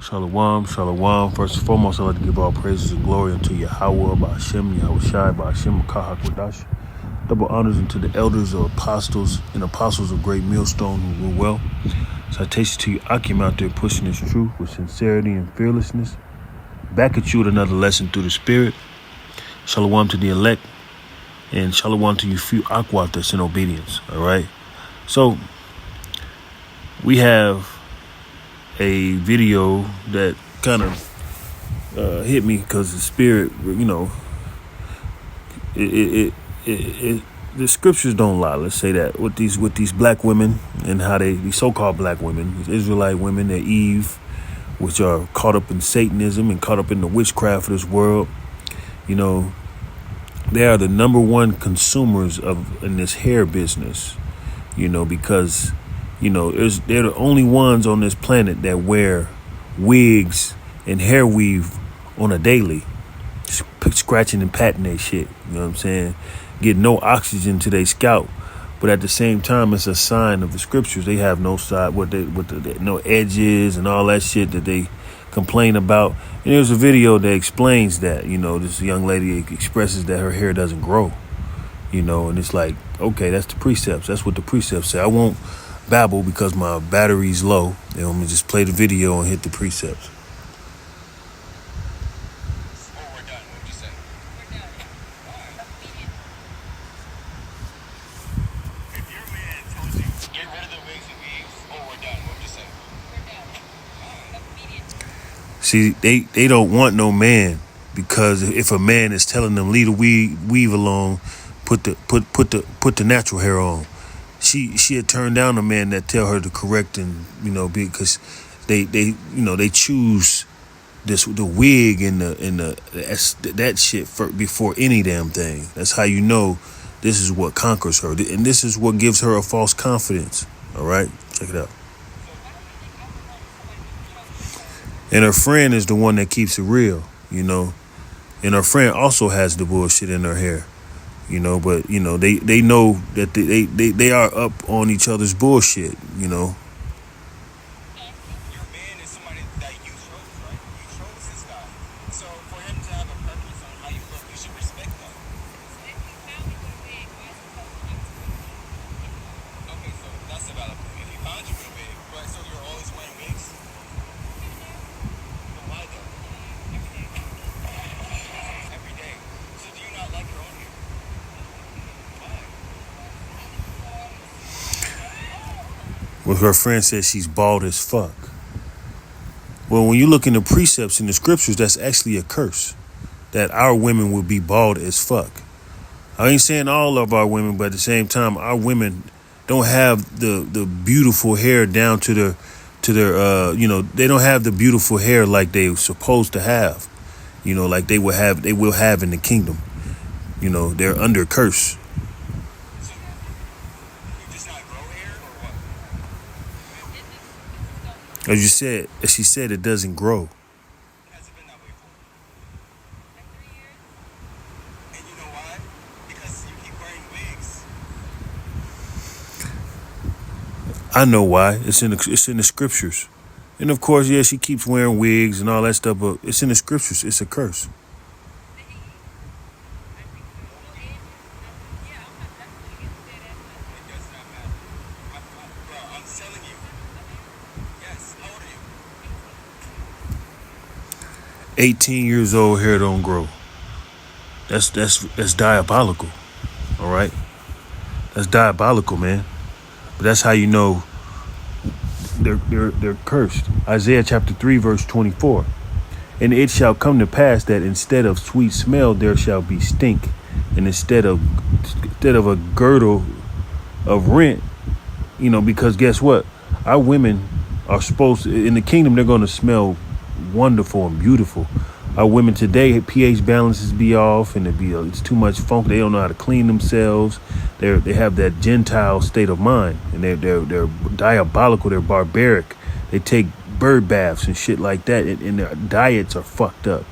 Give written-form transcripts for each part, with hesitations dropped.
Shalom, shalom. First and foremost, I'd like to give all praises and glory unto Yahweh, Ba'ashem, Yahushai, Ba'ashem, Kahak Wadash. Double honors unto the elders or apostles and apostles of Great Millstone who rule well. Citation to you, Akim out there pushing this truth with sincerity and fearlessness. Back at you with another lesson through the Spirit. Shalom to the elect. And shalom to you few Aquat that's in obedience. All right. So we have a video that kind of hit me because the Spirit, you know, the scriptures don't lie. Let's say that with these black women and how these so-called black women, these Israelite women, they're Eve, which are caught up in Satanism and caught up in the witchcraft of this world. You know, they are the number one consumers in this hair business. You know, because you know they're the only ones on this planet that wear wigs and hair weave on a daily, scratching and patting their shit. You know what I'm saying? Get no oxygen to their scalp, but at the same time, it's a sign of the scriptures. They have no side, no edges and all that shit that they complain about. And there's a video that explains that. You know, this young lady expresses that her hair doesn't grow. You know, and it's like, okay, that's the precepts. That's what the precepts say. I won't babble because my battery's low. And I'm gonna just play the video and hit the precepts. See, they don't want no man, because if a man is telling them leave the weave alone, put the natural hair on, she had turned down a man that tell her to correct and because they choose the wig and that shit before any damn thing. That's how you know this is what conquers her, and this is what gives her a false confidence. All right, check it out. And her friend is the one that keeps it real, you know. And her friend also has the bullshit in her hair, you know. But they know that they are up on each other's bullshit, you know. Your man is somebody that you chose, right? You chose this guy, so for him to have a preference on how you look, you should respect that. Okay, so that's a valid point. If he found you with a wig, but so you're always wearing wigs. Why though? Every day. So do you not like your own hair? Why? Well, her friend says she's bald as fuck. Well, when you look in the precepts in the scriptures, that's actually a curse, that our women will be bald as fuck. I ain't saying all of our women, but at the same time, our women don't have the beautiful hair down to their they don't have the beautiful hair like they're supposed to have, like they will have in the kingdom. You know, they're under curse. So you just not grow hair or what? As you said, she said it doesn't grow. Has it been that way for? Like 3 years. And you know why? Because you keep wearing wigs. I know why. It's in the scriptures. And of course, yeah, she keeps wearing wigs and all that stuff, but it's in the scriptures. It's a curse. It does not matter. Bro, I'm telling you. Yes, how old are you? 18 years old, hair don't grow. That's diabolical. All right? That's diabolical, man. But that's how you know they're cursed. Isaiah chapter 3, verse 24. And it shall come to pass that instead of sweet smell, there shall be stink. And instead of a girdle of rent, because guess what? Our women are supposed to, in the kingdom, they're going to smell wonderful and beautiful. Our women today, pH balances be off, and it's too much funk. They don't know how to clean themselves. They have that Gentile state of mind, and they're diabolical. They're barbaric. They take bird baths and shit like that, and their diets are fucked up.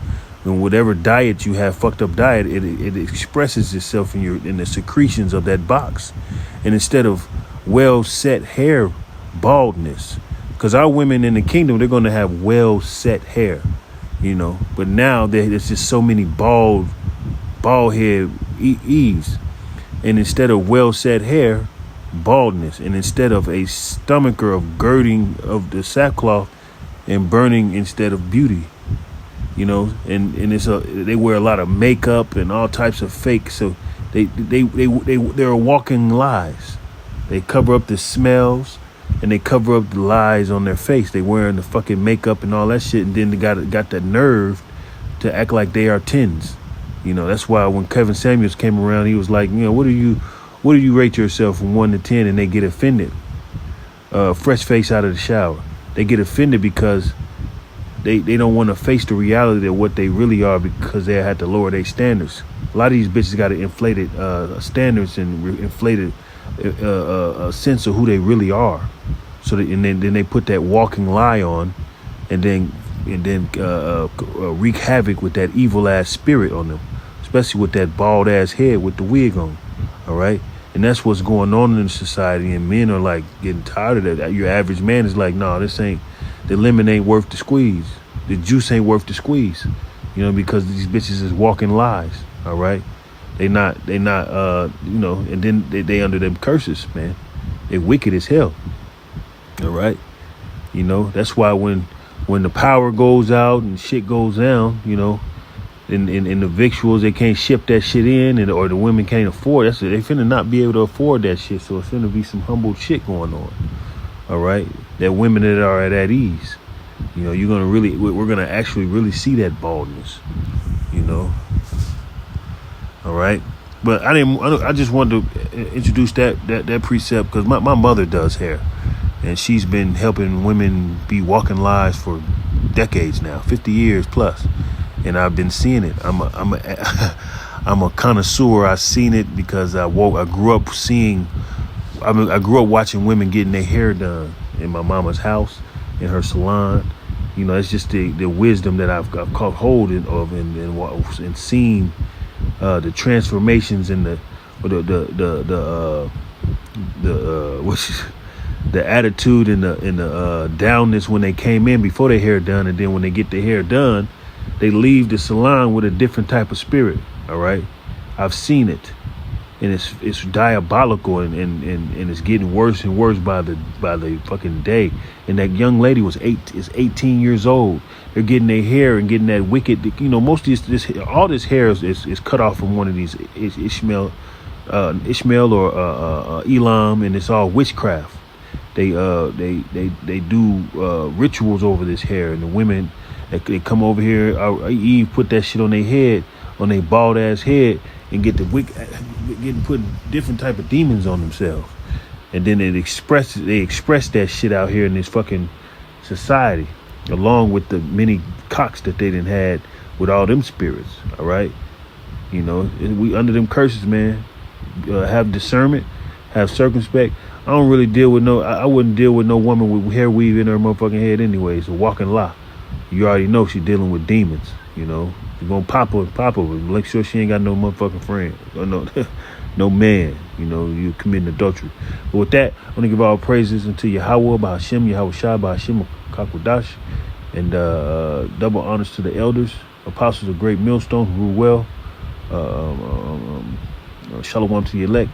And whatever diet you have, fucked up diet, it expresses itself in the secretions of that box. And instead of well set hair, baldness, Because our women in the kingdom, they're going to have well set hair, But now there's just so many bald head Eves. And instead of well set hair, baldness. And instead of a stomacher of girding of the sackcloth and burning instead of beauty. And they wear a lot of makeup and all types of fake. So they're walking lies. They cover up the smells and they cover up the lies on their face. They wearing the fucking makeup and all that shit, and then they got that nerve to act like they are tens. That's why when Kevin Samuels came around, he was like, what do you rate yourself from 1 to 10? And they get offended. Fresh face out of the shower. They get offended because they don't want to face the reality of what they really are, because they had to lower their standards. A lot of these bitches got inflated standards and inflated sense of who they really are. So then they put that walking lie on, and then wreak havoc with that evil ass spirit on them, especially with that bald ass head with the wig on. All right. And that's what's going on in society, and men are like getting tired of that. Your average man is like, no, the lemon ain't worth the squeeze. The juice ain't worth the squeeze, because these bitches is walking lies. All right. They not, and then they under them curses, man. They wicked as hell. All right. That's why when the power goes out and shit goes down, in the victuals, they can't ship that shit in, or the women can't afford it. They finna not be able to afford that shit. So it's finna be some humble shit going on. All right. That women that are at ease, we're gonna actually really see that baldness, All right. But I just wanted to introduce that precept because my mother does hair, and she's been helping women be walking lies for decades now, 50 years plus. And I've been seeing it. I'm a connoisseur. I've seen it because I grew up seeing. I grew up watching women getting their hair done in my mama's house, in her salon. It's just the wisdom that I've caught hold of and seen the transformations and the attitude and the downness when they came in before their hair done, and then when they get their hair done, they leave the salon with a different type of spirit. All right, I've seen it, and it's diabolical, and it's getting worse and worse by the fucking day. And that young lady is 18 years old. They're getting their hair and getting that wicked. Most of all this hair is cut off from one of these Ishmael or Elam, and it's all witchcraft. They do rituals over this hair, and the women they come over here. Eve put that shit on their head, on their bald ass head, and getting put different type of demons on themselves, and then they express that shit out here in this fucking society, along with the many cocks that they done had with all them spirits. All right, we under them curses, man. Have discernment, have circumspect. I don't really deal with I wouldn't deal with no woman with hair weave in her motherfucking head anyway. It's a walking lie. You already know she's dealing with demons. You're gonna pop her, but make sure she ain't got no motherfucking friend or no man. You're committing adultery. But with that, I'm gonna give all praises unto Yahweh, Bahashem, Yahweh Shai, Bahashem, Kakwadash, and double honors to the elders, apostles of Great Millstone who rule well. Shalom to the elect.